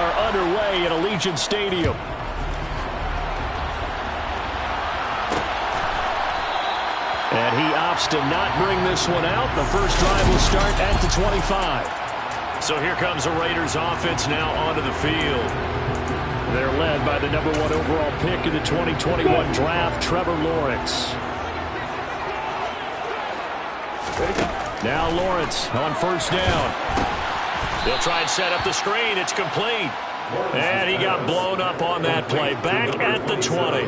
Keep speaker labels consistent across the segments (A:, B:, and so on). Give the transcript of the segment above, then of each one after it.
A: are underway at Allegiant Stadium. And he opts to not bring this one out. The first drive will start at the 25. So here comes the Raiders offense now onto the field. They're led by the #1 overall pick in the 2021 draft, Trevor Lawrence. Now Lawrence on first down. He'll try and set up the screen. It's complete. And he got blown up on that play. Back at the 20.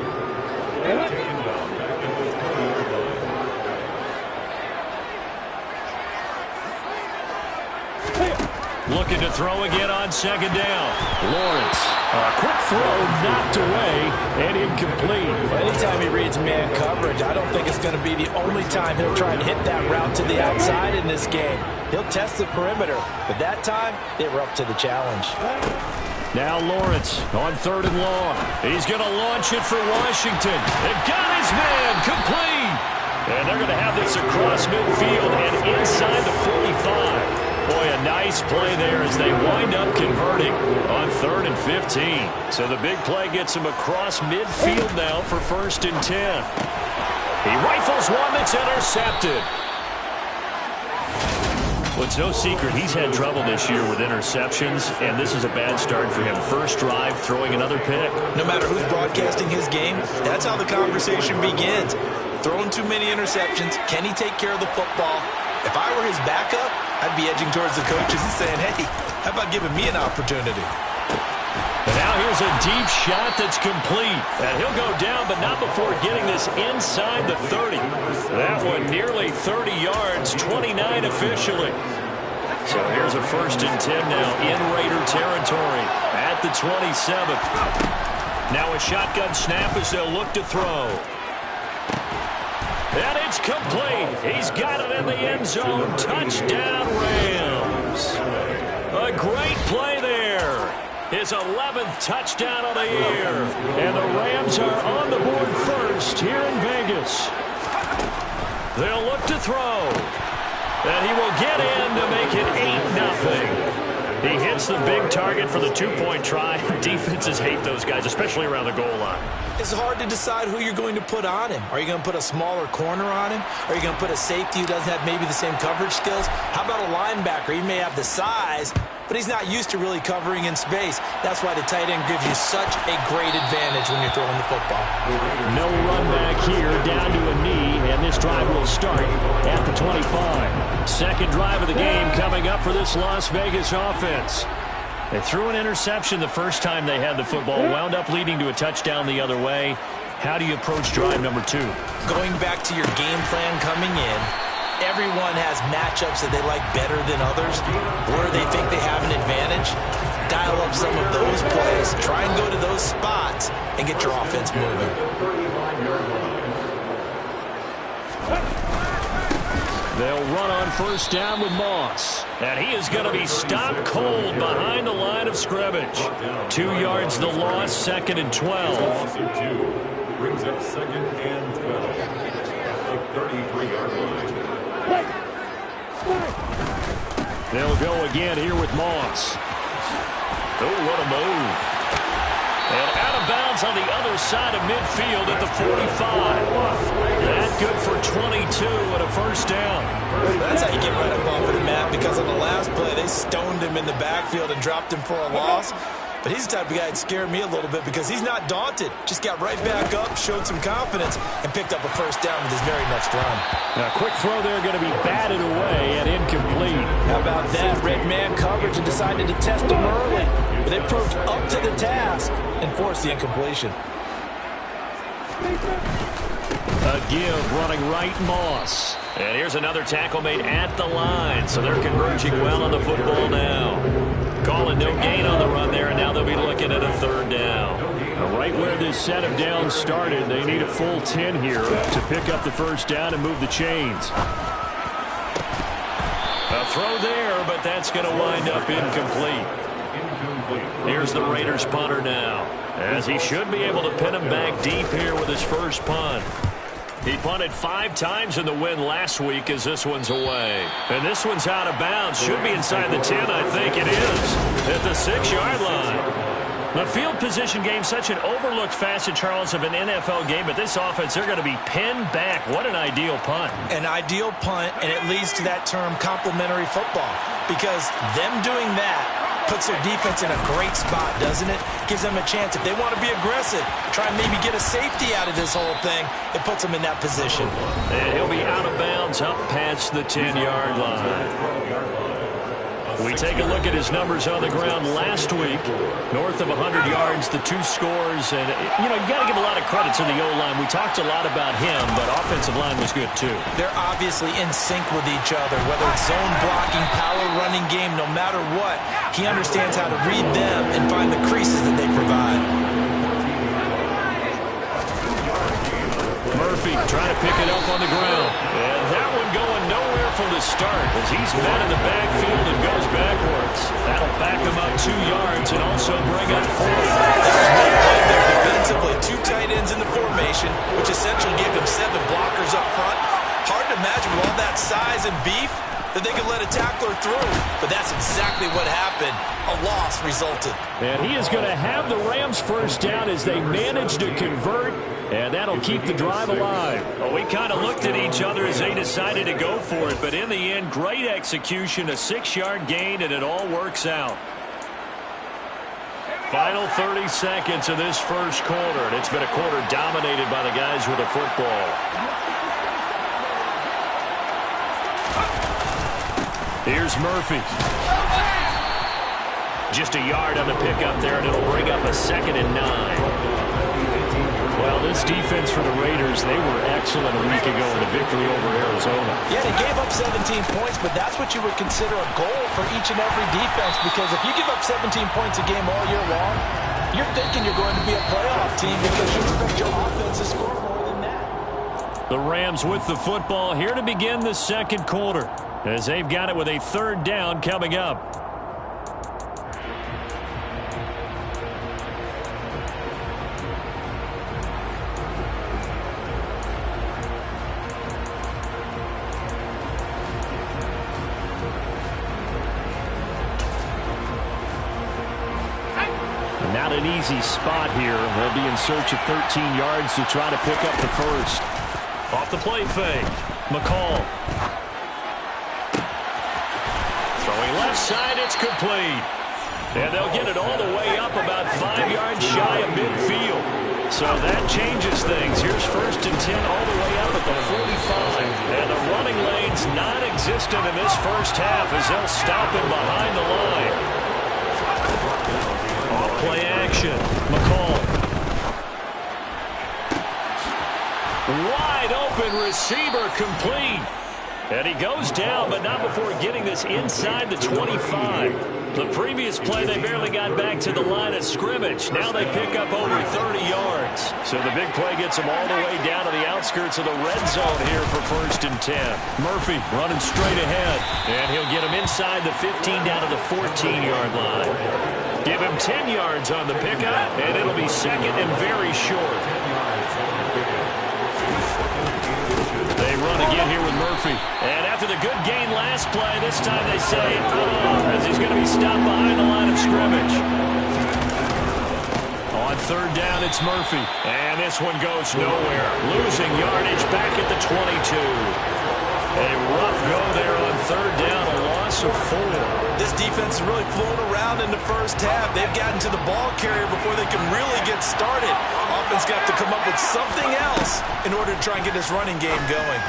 A: Looking to throw again on second down. Lawrence, a quick throw knocked away and incomplete.
B: Well, anytime he reads man coverage, I don't think it's going to be the only time he'll try and hit that route to the outside in this game. He'll test the perimeter, but that time they were up to the challenge.
A: Now Lawrence on third and long. He's going to launch it for Washington. And got his man complete. And they're going to have this across midfield and inside the 45. Boy, a nice play there as they wind up converting on 3rd and 15. So the big play gets him across midfield now for 1st and 10. He rifles one that's intercepted. Well, it's no secret he's had trouble this year with interceptions, and this is a bad start for him. First drive, throwing another pick.
B: No matter who's broadcasting his game, that's how the conversation begins. Throwing too many interceptions. Can he take care of the football? If I were his backup, I'd be edging towards the coaches and saying, hey, how about giving me an opportunity?
A: And now here's a deep shot that's complete. And he'll go down, but not before getting this inside the 30. That one nearly 30 yards, 29 officially. So here's a 1st and 10 now in Raider territory at the 27th. Now a shotgun snap as they'll look to throw. And it's complete. He's got it in the end zone. Touchdown, Rams. A great play there. His 11th touchdown of the year. And the Rams are on the board first here in Vegas. They'll look to throw. And he will get in to make it 8-0. He hits the big target for the 2-point try. Defenses hate those guys, especially around the goal line.
B: It's hard to decide who you're going to put on him. Are you going to put a smaller corner on him? Are you going to put a safety who doesn't have maybe the same coverage skills? How about a linebacker? He may have the size, but he's not used to really covering in space. That's why the tight end gives you such a great advantage when you're throwing the football.
A: No run back here, down to a knee, and this drive will start at the 25. Second drive of the game coming up for this Las Vegas offense. They threw an interception the first time they had the football, wound up leading to a touchdown the other way. How do you approach drive number 2?
B: Going back to your game plan coming in, everyone has matchups that they like better than others, where they think they have an advantage. Dial up some of those plays, try and go to those spots, and get your offense moving.
A: They'll run on first down with Moss. And he is going to be stopped cold behind the line of scrimmage. 2 yards the loss, 2nd and 12.
C: Brings up 2nd and 12. The 33-yard line.
A: They'll go again here with Moss. Oh, what a move. And out of bounds on the other side of midfield at the 45. That good for 22 and a first down.
B: That's how you get right up off of the mat, because on the last play, they stoned him in the backfield and dropped him for a loss. But he's the type of guy that scared me a little bit because he's not daunted. Just got right back up, showed some confidence, and picked up a first down with his very next run.
A: A quick throw there going to be batted away and incomplete.
B: How about that? Red man coverage and decided to test him early. But they proved up to the task and forced the incompletion.
A: A give running right, Moss. And here's another tackle made at the line. So they're converging well on the football now. Calling no gain on the run there, and now they'll be looking at a 3rd down. Right where this set of downs started, they need a full 10 here to pick up the first down and move the chains. A throw there, but that's going to wind up incomplete. Here's the Raiders punter now, as he should be able to pin him back deep here with his first punt. He punted 5 times in the win last week as this one's away. And this one's out of bounds. Should be inside the 10, I think it is. At the 6-yard line. The field position game, such an overlooked facet, Charles, of an NFL game. But this offense, they're going to be pinned back. What an ideal punt.
B: An ideal punt, and it leads to that term complementary football. Because them doing that puts their defense in a great spot, doesn't it? Gives them a chance. If they want to be aggressive, try and maybe get a safety out of this whole thing, it puts them in that position.
A: And he'll be out of bounds up past the 10-yard line. We take a look at his numbers on the ground last week. North of 100 yards, the 2 scores. And, you know, you got to give a lot of credit to the O-line. We talked a lot about him, but offensive line was good, too.
B: They're obviously in sync with each other, whether it's zone blocking, power running game, no matter what. He understands how to read them and find the creases that they provide.
A: Murphy trying to pick it up on the ground. And that one going nowhere from the start as he's met in the backfield and goes backwards. That'll back him up 2 yards and also bring up 4.
B: That was one play there defensively. 2 tight ends in the formation, which essentially gave them 7 blockers up front. Hard to imagine with all that size and beef that they could let a tackler through. But that's exactly what happened. A loss resulted.
A: And he is going to have the Rams first down as they manage to convert. And that'll keep the drive alive. Well, we kind of looked at each other as they decided to go for it. But in the end, great execution, a 6-yard gain, and it all works out. Final 30 seconds of this first quarter. And it's been a quarter dominated by the guys with the football. Here's Murphy. Just a yard on the pickup there, and it'll bring up a 2nd and 9. Well, this defense for the Raiders, they were excellent a week ago in the victory over Arizona.
B: Yeah, they gave up 17 points, but that's what you would consider a goal for each and every defense, because if you give up 17 points a game all year long, you're thinking you're going to be a playoff team because you expect your offense to score more than that.
A: The Rams with the football here to begin the second quarter as they've got it with a 3rd down coming up. Not an easy spot here. They'll be in search of 13 yards to try to pick up the first. Off the play fake. McCall. Throwing left side, it's complete. And they'll get it all the way up about 5 yards shy of midfield. So that changes things. Here's 1st and 10 all the way up at the 45. And the running lane's non-existent in this first half as they'll stop him behind the line. Play action. McCall. Wide open receiver complete. And he goes down, but not before getting this inside the 25. The previous play, they barely got back to the line of scrimmage. Now they pick up over 30 yards. So the big play gets them all the way down to the outskirts of the red zone here for 1st and 10. Murphy running straight ahead. And he'll get him inside the 15 down to the 14-yard line. Give him 10 yards on the pickup, and it'll be 2nd and very short. They run again here with Murphy. And after the good gain last play, this time they say, as he's going to be stopped behind the line of scrimmage. On 3rd down, it's Murphy. And this one goes nowhere. Losing yardage back at the 22. A rough go there on 3rd down, a loss of 4.
B: This defense is really flown around in the first half. They've gotten to the ball carrier before they can really get started. Offense got to come up with something else in order to try and get this running game going.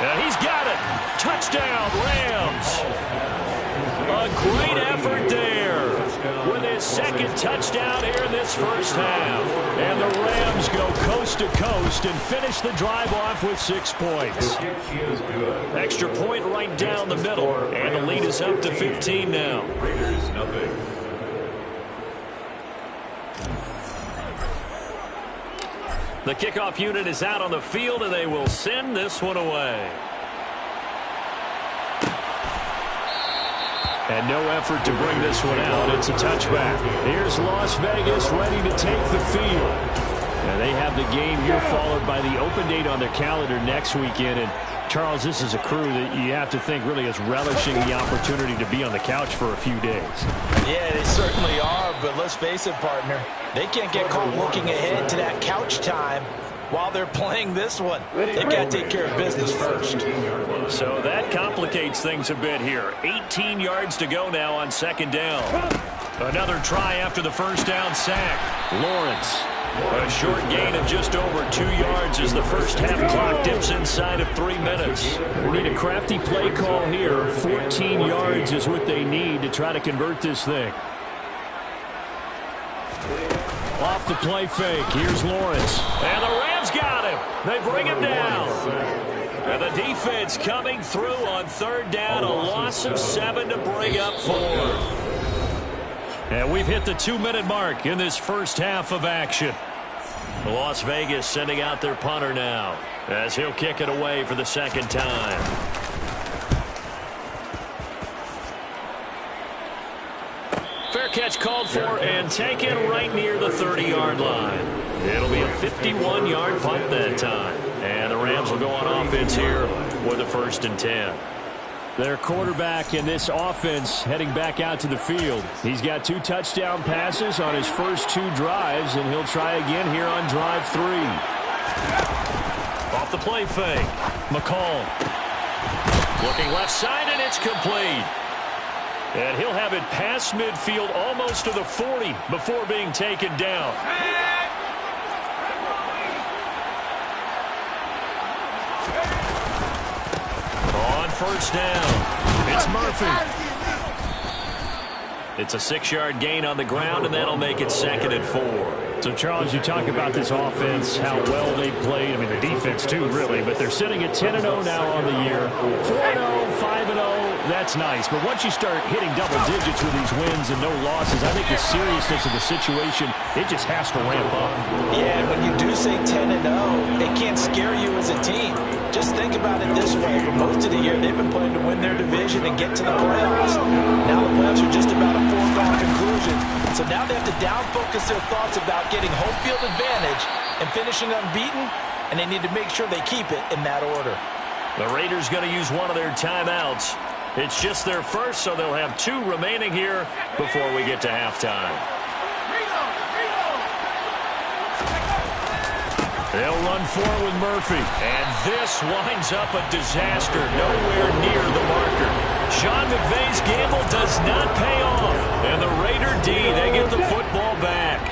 A: And he's got it. Touchdown, Rams. A great effort there with his 2nd touchdown here in this first half. And the Rams go coast to coast and finish the drive off with 6 points. Extra point right down the middle. And the lead is up to 15 now.
C: Raiders, nothing.
A: The kickoff unit is out on the field, and they will send this one away. And no effort to bring this one out. It's a touchback. Here's Las Vegas ready to take the field. And they have the game here followed by the open date on their calendar next weekend. And Charles, this is a crew that you have to think really is relishing the opportunity to be on the couch for a few days.
B: Yeah, they certainly are, but let's face it, partner. They can't get caught looking ahead to that couch time while they're playing this one. They've got to take care of business first.
A: So that complicates things a bit here. 18 yards to go now on second down. Another try after the first down sack. Lawrence. A short gain of just over 2 yards as the first half clock dips inside of 3 minutes. We need a crafty play call here. 14 yards is what they need to try to convert this thing. Off the play fake. Here's Lawrence. And the Rams got him. They bring him down. And the defense coming through on third down. A loss of 7 to bring up 4. And we've hit the 2-minute mark in this first half of action. Las Vegas sending out their punter now as he'll kick it away for the second time. Fair catch called for and taken right near the 30-yard line. It'll be a 51-yard punt that time. And the Rams will go on offense here with a 1st and 10. Their quarterback in this offense heading back out to the field. He's got 2 touchdown passes on his first 2 drives, and he'll try again here on drive 3. Off the play fake. McCall. Looking left side, and it's complete. And he'll have it past midfield almost to the 40 before being taken down. On first down, it's Murphy. It's a 6-yard gain on the ground, and that'll make it 2nd and 4. So, Charles, you talk about this offense, how well they played. I mean, the defense, too, really. But they're sitting at 10-0 now on the year. 4-0, 5-0. That's nice. But once you start hitting double digits with these wins and no losses, I think the seriousness of the situation, it just has to ramp up.
B: Yeah, and when you do say 10-0, it can't scare you as a team. Just think about it this way. For most of the year, they've been playing to win their division and get to the playoffs. Now the playoffs are just about a foregone conclusion. So now they have to down-focus their thoughts about getting home field advantage and finishing unbeaten, and they need to make sure they keep it in that order.
A: The Raiders going to use one of their timeouts. It's just their first, so they'll have 2 remaining here before we get to halftime. They'll run forward with Murphy. And this winds up a disaster nowhere near the marker. Sean McVay's gamble does not pay off. And the Raider D, they get the football back.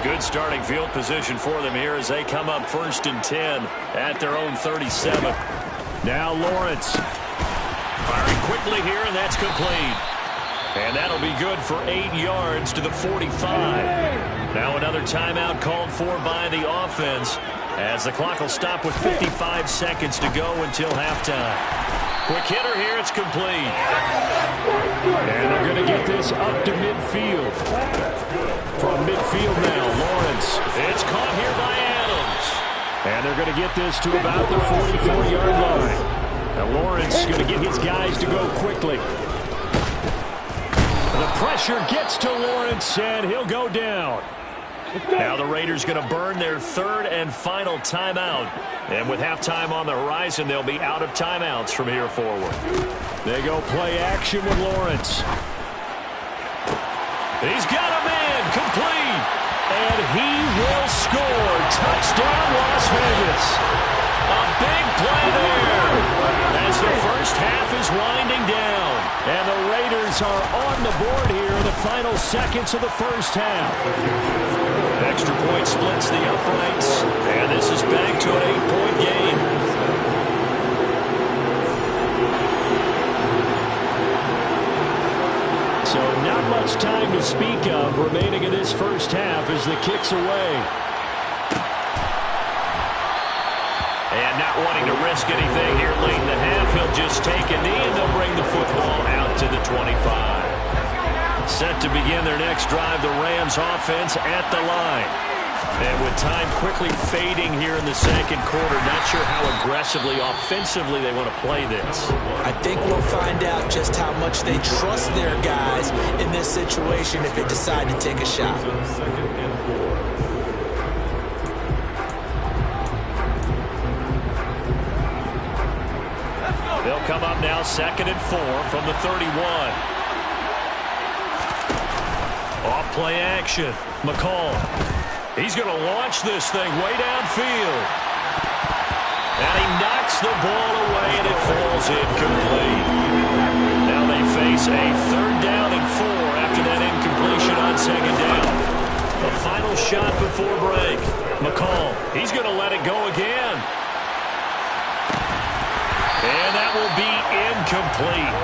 A: Good starting field position for them here as they come up 1st and 10 at their own 37. Now Lawrence. Firing quickly here, and that's complete. And that'll be good for 8 yards to the 45. Now another timeout called for by the offense as the clock will stop with 55 seconds to go until halftime. Quick hitter here, it's complete. And they're going to get this up to midfield. From midfield now, Lawrence. It's caught here by Adams. And they're going to get this to about the 44-yard line. Now Lawrence is going to get his guys to go quickly. The pressure gets to Lawrence, and he'll go down. Now the Raiders going to burn their 3rd and final timeout. And with halftime on the horizon, they'll be out of timeouts from here forward. They go play action with Lawrence. He's got a man, complete. And he will score. Touchdown, Las Vegas. A big play there. As the first half is winding down. And the Raiders are on the board here in the final seconds of the first half. Extra point splits the uprights. And this is back to an 8-point game. So not much time to speak of remaining in this first half as the kick's away. And not wanting to risk anything here late in the half, he'll just take a knee and they'll bring the football out to the 25. Set to begin their next drive, the Rams offense at the line. And with time quickly fading here in the second quarter, not sure how aggressively, offensively they want to play this.
B: I think we'll find out just how much they trust their guys in this situation if they decide to take a shot.
A: come up now 2nd and 4 from the 31. Off play action. McCall. He's going to launch this thing way downfield. And he knocks the ball away, and it falls incomplete. Now they face a 3rd down and 4 after that incompletion on 2nd down. The final shot before break. McCall, he's going to let it go again. And that will be incomplete.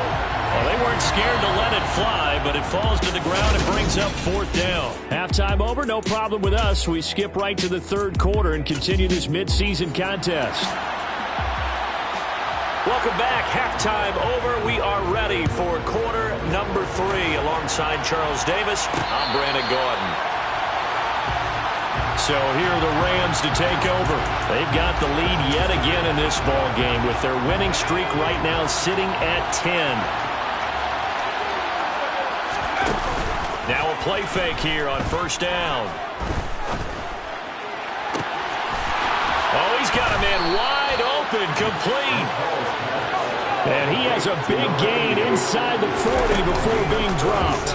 A: Well, they weren't scared to let it fly, but it falls to the ground and brings up 4th down. Halftime over, no problem with us. We skip right to the 3rd quarter and continue this midseason contest. Welcome back. Halftime over. We are ready for quarter number 3. Alongside Charles Davis, I'm Brandon Gaudin. So here are the Rams to take over. They've got the lead yet again in this ball game with their winning streak right now sitting at 10. Now a play fake here on 1st down. Oh, he's got a man wide open, complete. And he has a big gain inside the 40 before being dropped.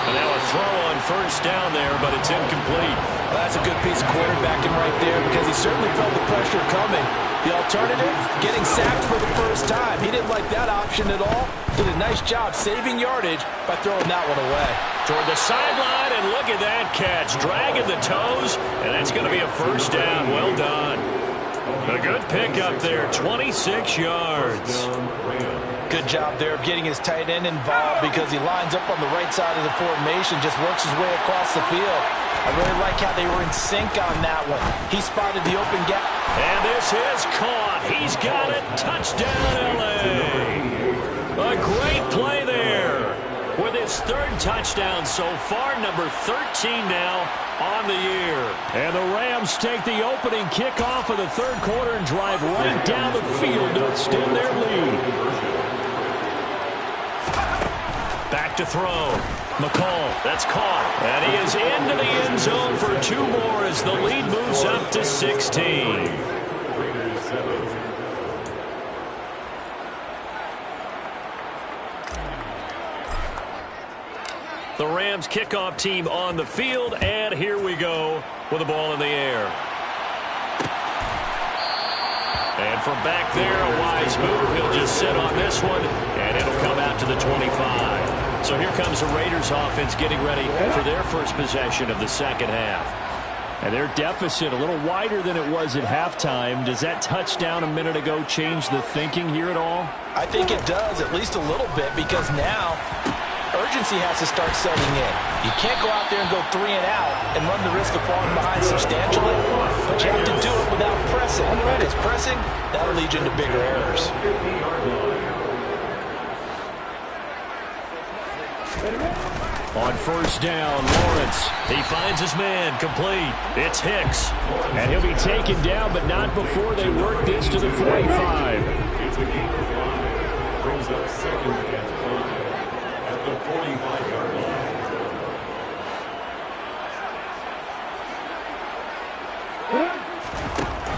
A: And now a throw on 1st down there, but it's incomplete.
B: Well, that's a good piece of quarterbacking right there because he certainly felt the pressure coming. The alternative, getting sacked for the first time. He didn't like that option at all. Did a nice job saving yardage by throwing that one away.
A: Toward the sideline, and look at that catch. Dragging the toes, and that's going to be a 1st down. Well done. A good pickup there, 26 yards.
B: Good job there of getting his tight end involved because he lines up on the right side of the formation, just works his way across the field. I really like how they were in sync on that one. He spotted the open gap.
A: And this is caught. He's got it. Touchdown, L.A. A great play there. With his 3rd touchdown so far, number 13 now on the year. And the Rams take the opening kickoff of the 3rd quarter and drive right down the field to extend their lead. Back to throw. McCall, that's caught. And he is into the end zone for 2 more as the lead moves up to 16. The Rams kickoff team on the field, and here we go with the ball in the air. And from back there, a wise move. He'll just sit on this one, and it'll come out to the 25. So here comes the Raiders offense getting ready for their first possession of the 2nd half. And their deficit a little wider than it was at halftime. Does that touchdown a minute ago change the thinking here at all?
B: I think it does, at least a little bit, because now urgency has to start setting in. You can't go out there and go 3 and out and run the risk of falling behind substantially, but you have to do it without pressing. Because pressing, that'll lead you into bigger errors.
A: On 1st down, Lawrence. He finds his man, complete. It's Hicks. And he'll be taken down, but not before they work this to the 45.
C: It's a gain of 5. Brings up 2nd and 5 at the 45-yard line.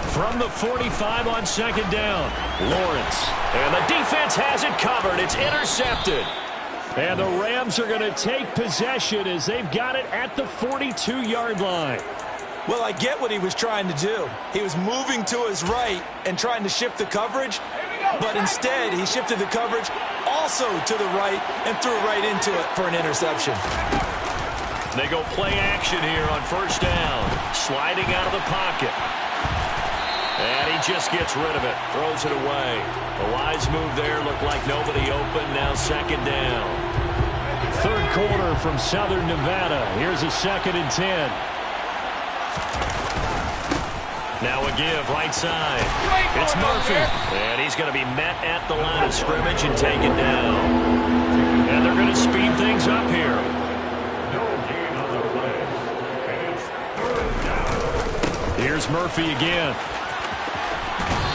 A: From the 45 on 2nd down, Lawrence. And the defense has it covered. It's intercepted. And the Rams are going to take possession as they've got it at the 42-yard line.
B: Well, I get what he was trying to do. He was moving to his right and trying to shift the coverage, but instead he shifted the coverage also to the right and threw right into it for an interception.
A: They go play action here on 1st down. Sliding out of the pocket. And he just gets rid of it. Throws it away. A wise move there. Looked like nobody open. Now 2nd down. 3rd quarter from Southern Nevada. Here's a 2nd and 10. Now a give right side. It's Murphy. And he's going to be met at the line of scrimmage and taken down. And they're going to speed things up here.
C: No gain on the play. And it's 3rd down.
A: Here's Murphy again.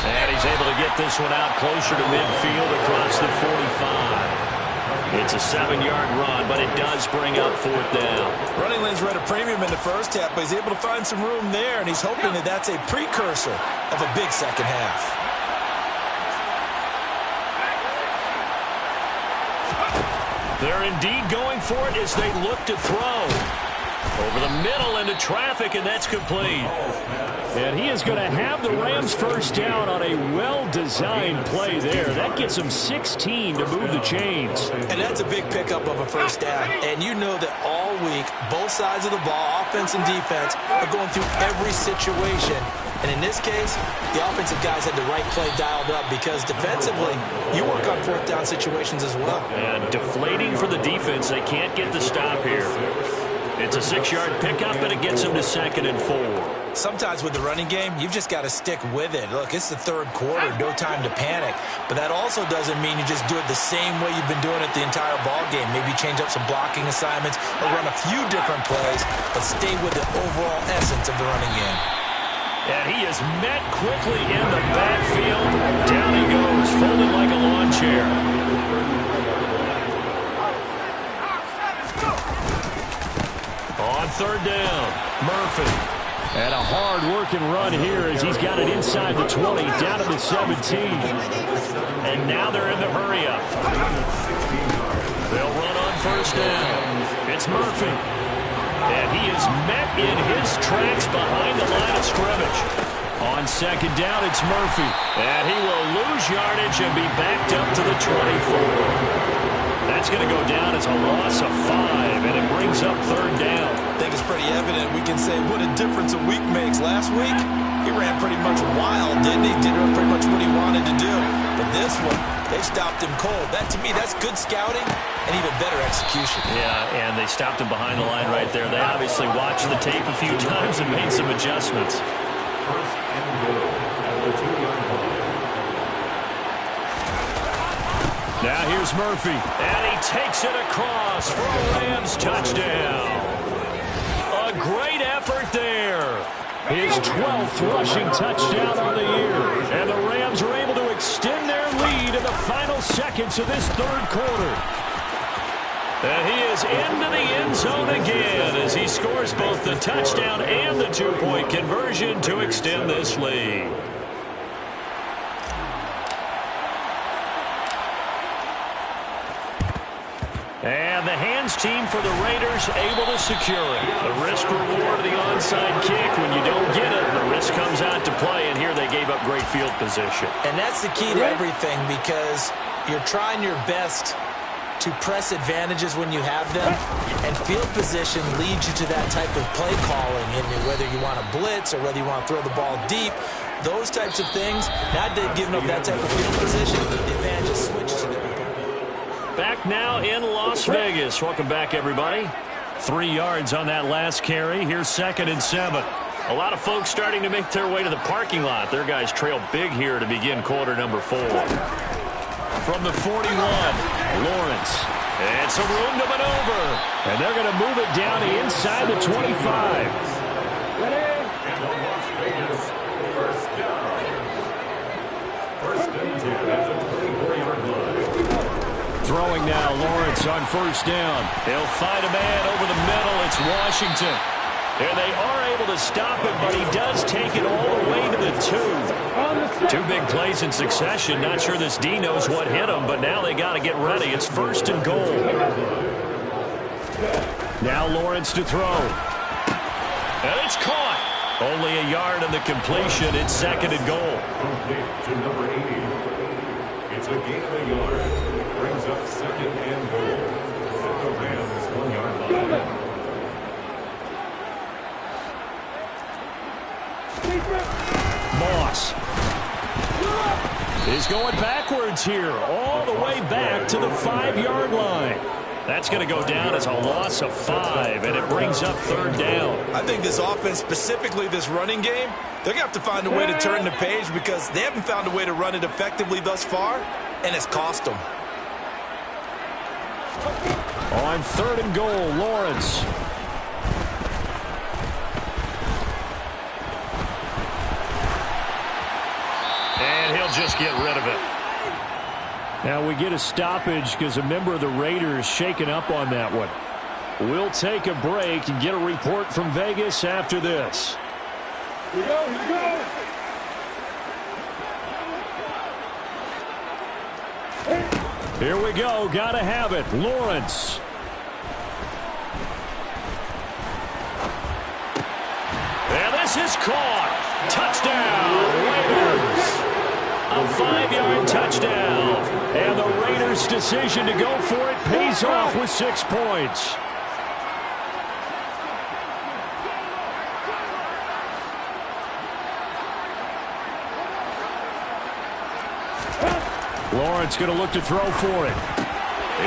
A: And he's able to get this one out closer to midfield across the 45. It's a 7-yard run, but it does bring up 4th down.
B: Running lanes were at a premium in the first half, but he's able to find some room there, and he's hoping that that's a precursor of a big second half.
A: They're indeed going for it as they look to throw. Over the middle into traffic, and that's complete.
D: And he is going to have the Rams first down on a well-designed play there. That gets him 16 to move the chains.
B: And that's a big pickup of a first down. And you know that all week, both sides of the ball, offense and defense, are going through every situation. And in this case, the offensive guys had the right play dialed up because defensively, you work on 4th down situations as well.
A: And deflating for the defense. They can't get the stop here. It's a 6-yard pickup, and it gets him to 2nd and 4.
B: Sometimes with the running game, you've just got to stick with it. Look, it's the 3rd quarter, no time to panic. But that also doesn't mean you just do it the same way you've been doing it the entire ball game. Maybe change up some blocking assignments or run a few different plays, but stay with the overall essence of the running game.
A: And he is met quickly in the backfield. Down he goes, folded like a lawn chair. On 3rd down, Murphy.
D: And a hard-working run here as he's got it inside the 20, down to the 17.
A: And now they're in the hurry-up. They'll run on 1st down. It's Murphy. And he is met in his tracks behind the line of scrimmage. On 2nd down, it's Murphy. And he will lose yardage and be backed up to the 24. That's going to go down as a loss of 5, and it brings up 3rd down.
B: I think it's pretty evident. We can say what a difference a week makes. Last week, he ran pretty much wild, didn't he? Did pretty much what he wanted to do. But this one, they stopped him cold. That, to me, that's good scouting and even better execution.
A: Yeah, and they stopped him behind the line right there. They obviously watched the tape a few times and made some adjustments.
C: 1st and goal at the 2-yard line.
A: Now here's Murphy, and he takes it across for a Rams touchdown. A great effort there.
D: His 12th rushing touchdown on the year.
A: And the Rams are able to extend their lead in the final seconds of this 3rd quarter. And he is into the end zone again as he scores both the touchdown and the 2-point conversion to extend this lead. And the hands team for the Raiders able to secure it. The risk reward of the onside kick. When you don't get it, the risk comes out to play, and here they gave up great field position.
B: And that's the key to everything because you're trying your best to press advantages when you have them, and field position leads you to that type of play calling, and whether you want to blitz or whether you want to throw the ball deep, those types of things. Now they've given up that type of field position, the advantage is switched to them.
A: Back now in Las Vegas. Welcome back, everybody. 3 yards on that last carry. Here's 2nd and 7. A lot of folks starting to make their way to the parking lot. Their guys trail big here to begin quarter number 4. From the 41, Lawrence. And some room to maneuver.
D: And they're going to move it down to inside the 25.
C: And the Las Vegas 1st down. 1st and 10 at the 24-yard line.
D: Throwing now, Lawrence on 1st down.
A: They'll find a man over the middle. It's Washington. And they are able to stop it, but he does take it all the way to the 2. 2 big plays in succession. Not sure this D knows what hit him, but now they got to get ready. It's 1st and goal.
D: Now Lawrence to throw.
A: And it's caught. Only a yard on the completion. It's 2nd and goal.
C: Complete to number 80. It's a gain of a yard. Brings up 2nd and goal. At the Rams 1-yard line.
D: Moss is going backwards here, all the way back to the 5-yard line.
A: That's going to go down as a loss of 5, and it brings up 3rd down.
B: I think this offense, specifically this running game, they're going to have to find a way to turn the page because they haven't found a way to run it effectively thus far, and it's cost them.
D: On 3rd and goal, Lawrence.
A: And he'll just get rid of it.
D: Now we get a stoppage because a member of the Raiders shaken up on that one. We'll take a break and get a report from Vegas after this.
C: Here we go, here we go.
D: Here we go. Gotta have it. Lawrence.
A: And this is caught. Touchdown, Raiders. A 5-yard touchdown.
D: And the Raiders' decision to go for it pays off with 6 points. Lawrence going to look to throw for it.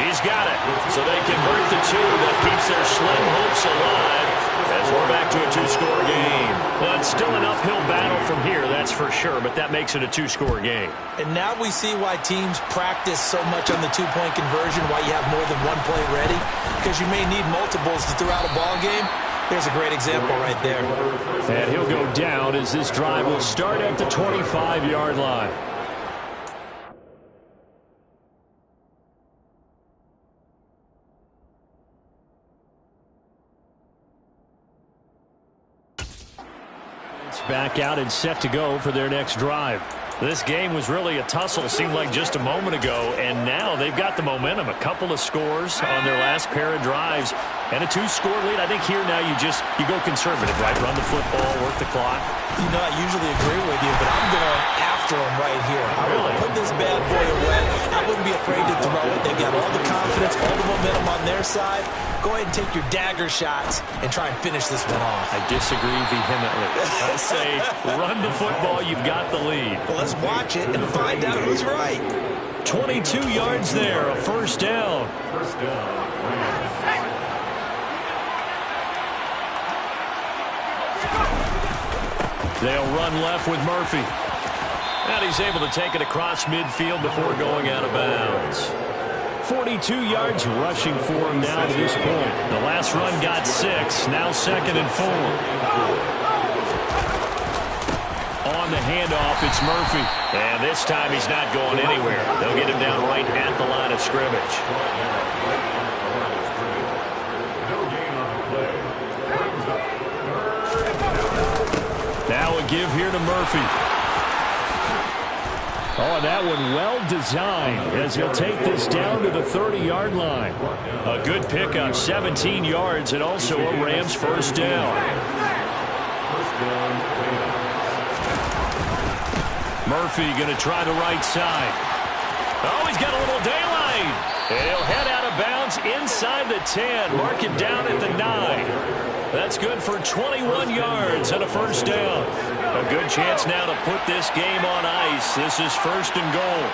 A: He's got it. So they convert the 2 that keeps their slim hopes alive as we're back to a 2-score game. Well, it's still an uphill battle from here, that's for sure, but that makes it a 2-score game.
B: And now we see why teams practice so much on the 2-point conversion, why you have more than one play ready, because you may need multiples to throw out a ball game. There's a great example right there.
D: And he'll go down as this drive will start at the 25-yard line. Back out and set to go for their next drive.
A: This game was really a tussle, seemed like just a moment ago, and now they've got the momentum. A couple of scores on their last pair of drives and a 2-score lead. I think here now you go conservative, right? Run the football, work the clock.
B: You know, I usually agree with you, but I'm going after him right here. I will put this bad boy away. I wouldn't be afraid to throw it. They've got all the confidence, all the momentum on their side. Go ahead and take your dagger shots and try and finish this one off.
A: I disagree vehemently. I say run the football. You've got the lead.
B: Well, let's watch it and find out who's right.
A: 22 yards there, a first down.
C: First down.
A: They'll run left with Murphy. And he's able to take it across midfield before going out of bounds.
D: 42 yards rushing for him now to this point.
A: The last run got 6, now 2nd and 4. On the handoff, it's Murphy. And this time he's not going anywhere. They'll get him down right at the line of scrimmage.
D: Now a give here to Murphy. Oh, that one well designed as he'll take this down to the 30-yard line.
A: A good pickup, 17 yards, and also a Rams first down. Murphy going to try the right side. Oh, he's got a little daylight. And he'll head out of bounds inside the 10. Mark it down at the 9. That's good for 21 yards and a first down. A good chance now to put this game on ice. This is 1st and goal.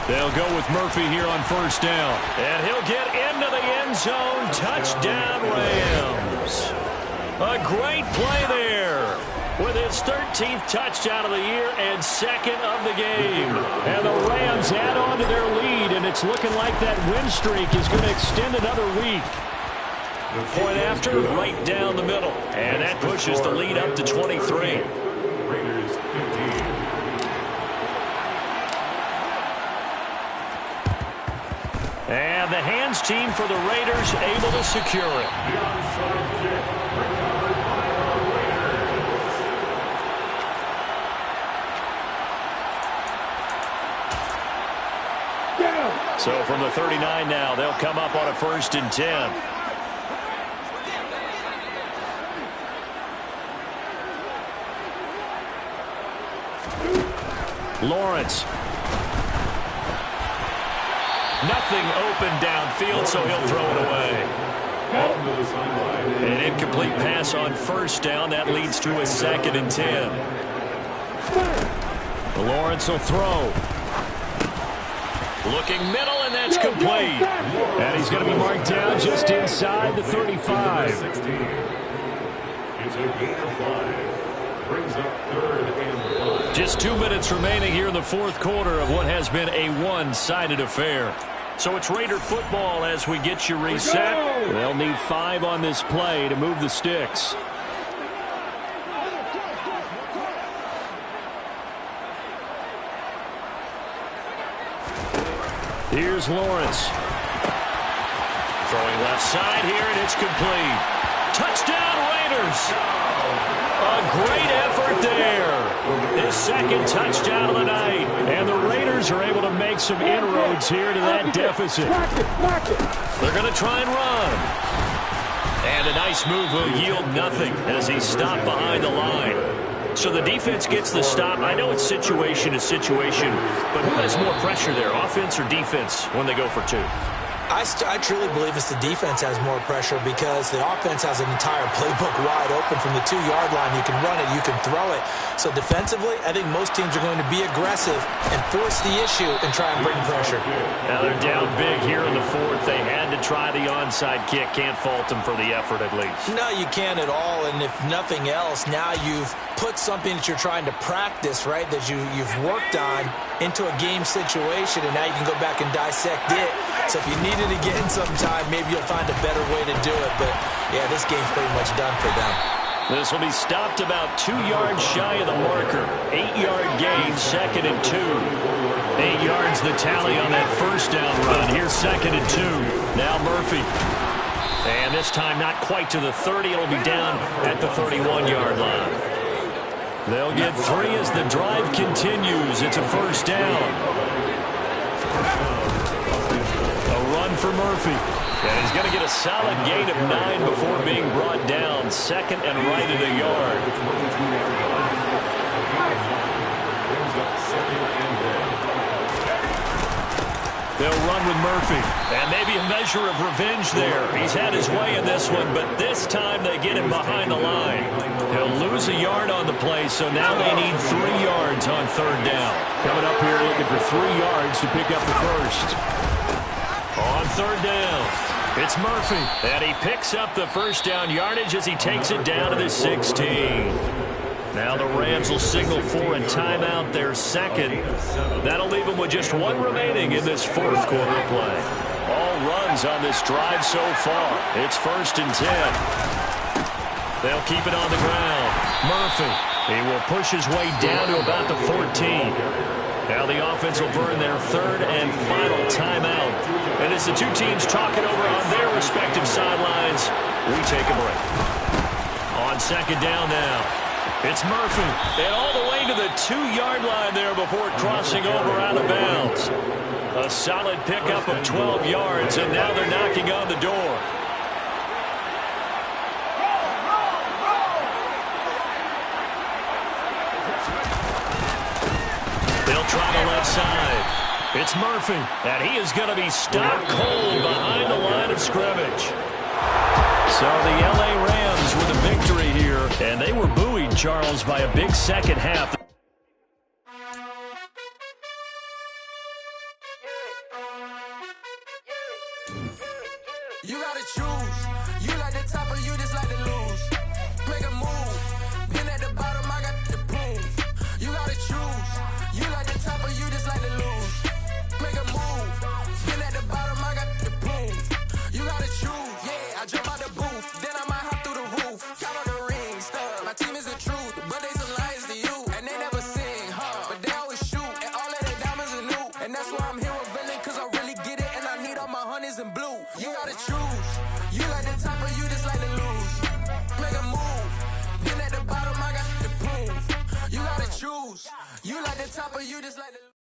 A: They'll go with Murphy here on first down. And he'll get into the end zone. Touchdown, Rams. A great play there with his 13th touchdown of the year and 2nd of the game.
D: And the Rams add on to their lead, and it's looking like that win streak is going to extend another week.
A: Point after, right down the middle. And that pushes the lead up to 23.
C: Raiders 15.
A: And the hands team for the Raiders able to secure it.
C: The onside kick recovered by the Raiders.
A: So from the 39 now, they'll come up on a 1st and 10. Lawrence. Nothing open downfield, so he'll throw it away. An incomplete pass on first down. That leads to a 2nd and 10.
D: Lawrence will throw.
A: Looking middle, and that's complete.
D: And he's going to be marked down just inside the 35.
C: It's a gain of 5. Brings up 3rd and 5.
A: Just 2 minutes remaining here in the 4th quarter of what has been a one-sided affair. So it's Raider football as we get you reset.
D: They'll need 5 on this play to move the sticks.
A: Here's Lawrence. Throwing left side here, and it's complete. Touchdown, Raiders. A great effort there. His second touchdown of the night. And the Raiders are able to make some inroads here to that deficit. They're going to try and run. And a nice move will yield nothing as he's stopped behind the line. So the defense gets the stop. I know it's situation to situation, but who has more pressure there, offense or defense, when they go for two?
B: I truly believe it's the defense has more pressure because the offense has an entire playbook wide open from the 2-yard line. You can run it, you can throw it. So defensively, I think most teams are going to be aggressive and force the issue and try and bring pressure.
A: Now they're down big here in the fourth. They had to try the onside kick. Can't fault them for the effort at least.
B: No, you can't at all. And if nothing else, now you've put something that you're trying to practice, right, that you've worked on into a game situation, and now you can go back and dissect it. So if you need it again sometime, maybe you'll find a better way to do it. But, yeah, this game's pretty much done for them.
A: This will be stopped about 2 yards shy of the marker. 8-yard gain, 2nd and 2. 8 yards the tally on that first down run. Here's 2nd and 2. Now Murphy. And this time not quite to the 30. It'll be down at the 31-yard line. They'll get 3 as the drive continues. It's a first down. A run for Murphy. And he's going to get a solid gain of 9 before being brought down. 2nd and right at a yard. They'll run with Murphy. And maybe a measure of revenge there. He's had his way in this one, but this time they get him behind the line. He'll lose a yard on the play, so now they need 3 yards on 3rd down.
D: Coming up here looking for 3 yards to pick up the first.
A: On 3rd down, it's Murphy. And he picks up the first down yardage as he takes it down to the 16. Now the Rams will signal for a timeout, their second. That'll leave them with just 1 remaining in this 4th quarter of play. All runs on this drive so far. It's 1st and 10. They'll keep it on the ground. Murphy, he will push his way down to about the 14. Now the offense will burn their 3rd and final timeout. And as the two teams talk it over on their respective sidelines, we take a break. On 2nd down now. It's Murphy, and all the way to the 2-yard line there before crossing over out of bounds. A solid pickup of 12 yards, and now they're knocking on the door. They'll try the left side. It's Murphy, and he is going to be stopped cold behind the line of scrimmage. So the L.A. Rams with a victory here, and they were buoyed, Charles, by a big second half.
E: You gotta choose. You like the top or you just like to lose. Make a move. Been at the bottom, I got the proof. You gotta choose. You like the top or you just like to lose. Make a move. Been at the bottom, I got the proof. You gotta choose. Yeah, I jump out the booth. Then I might hop through the roof. Count on the rings. My team is the truth, but they some lies to you. And they never sing, but they always shoot. And all of their diamonds are new. And that's why I'm here revealing, cause I really get it. And I need all my honeys in blue. You gotta choose. You like the top or you just like to lose. Make a move. Been at the bottom, I got the proof. You gotta choose. You like the top or you just like to lose.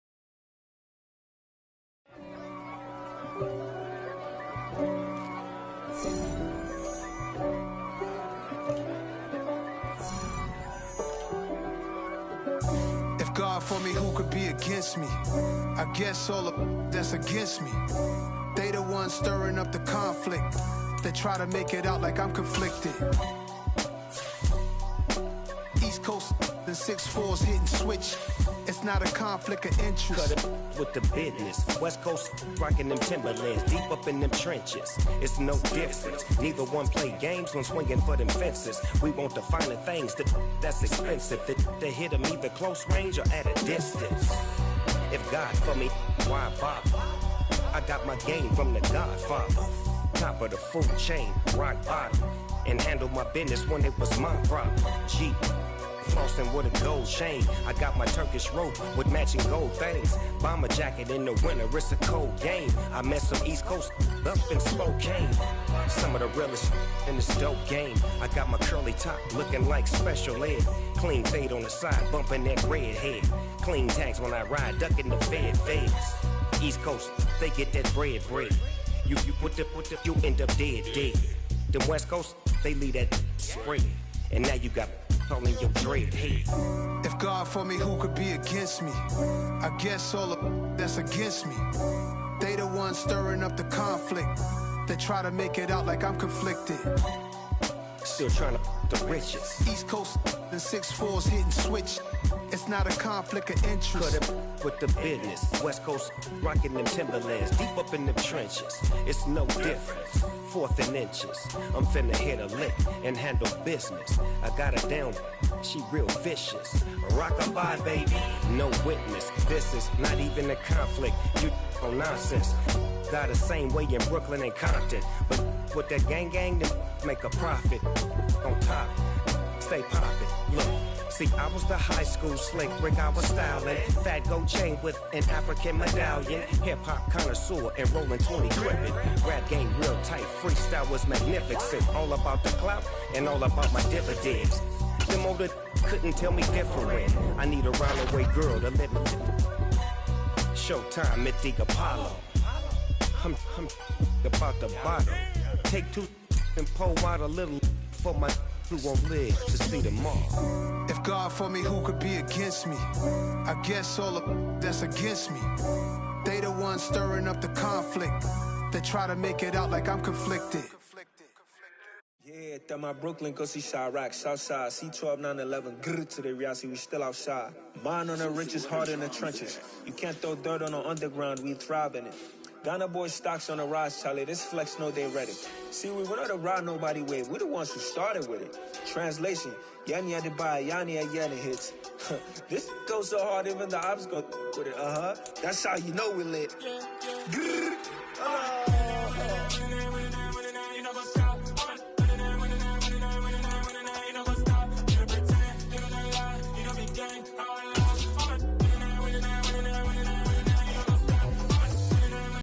F: If God for me, who could be against me? I guess all of that's against me. They the ones stirring up the conflict. They try to make it out like I'm conflicted. East Coast and 6'4s hitting switch. It's not a conflict of interest.
G: Cut it with the business. West Coast rocking them Timberlands, deep up in them trenches. It's no difference. Neither one play games when swinging for them fences. We want the finer things that's expensive. They hit them either close range or at a distance. If God for me, why bother? I got my game from the Godfather. Top of the food chain, rock bottom. And handle my business when it was my problem. G. flossing with a gold chain. I got my Turkish rope with matching gold things. Bomber jacket in the winter, it's a cold game. I met some East Coast up in Spokane. Some of the realest in this dope game. I got my curly top looking like special ed. Clean fade on the side, bumping that red head. Clean tags when I ride, ducking the feds. East Coast, they get that bread. You put the, you end up dead. The West Coast, they leave that spread. And now you got all in your dread head.
F: If God for me, who could be against me? I guess all of that's against me. They the ones stirring up the conflict. They try to make it out like I'm conflicted.
G: Still trying to the riches.
F: East Coast and 6'4s hitting switch. It's not a conflict of interest.
G: Cut it with the business. West Coast rocking them Timberlands, deep up in them trenches. It's no difference. 4th and inches. I'm finna hit a lick and handle business. I got her down, she real vicious. Rock-a-bye, baby, no witness. This is not even a conflict. You on nonsense. Got the same way in Brooklyn and Compton, but with that gang, to make a profit. On top, stay poppin'. Look, see, I was the high school slick Rick, I was styling. Fat gold chain with an African medallion. Hip-hop connoisseur and rolling 20 crippin'. Rap game real tight, freestyle was magnificent. All about the clout and all about my dividends. Them older couldn't tell me different. I need a round-away girl to let me. Showtime at the Apollo. I'm about the bottle. Take 2 and pour out a little for my who won't live to see tomorrow.
F: If God for me, who could be against me? I guess all of that's against me. They the ones stirring up the conflict. They try to make it out like I'm conflicted.
H: Yeah, that my Brooklyn, go see Chirac, Southside, C12, 911, grrr to the reality, we still outside. Mine on the riches, hard in the trenches. You can't throw dirt on the underground, we thrive in it. Ghana boys stocks on the rise, Charlie, this flex know they ready. See, we were not to ride nobody way, we the ones who started with it. Translation, Yani had to buy, Yani had Yani hits. This goes so hard, even the ops go with it, That's how you know we lit. Grrr.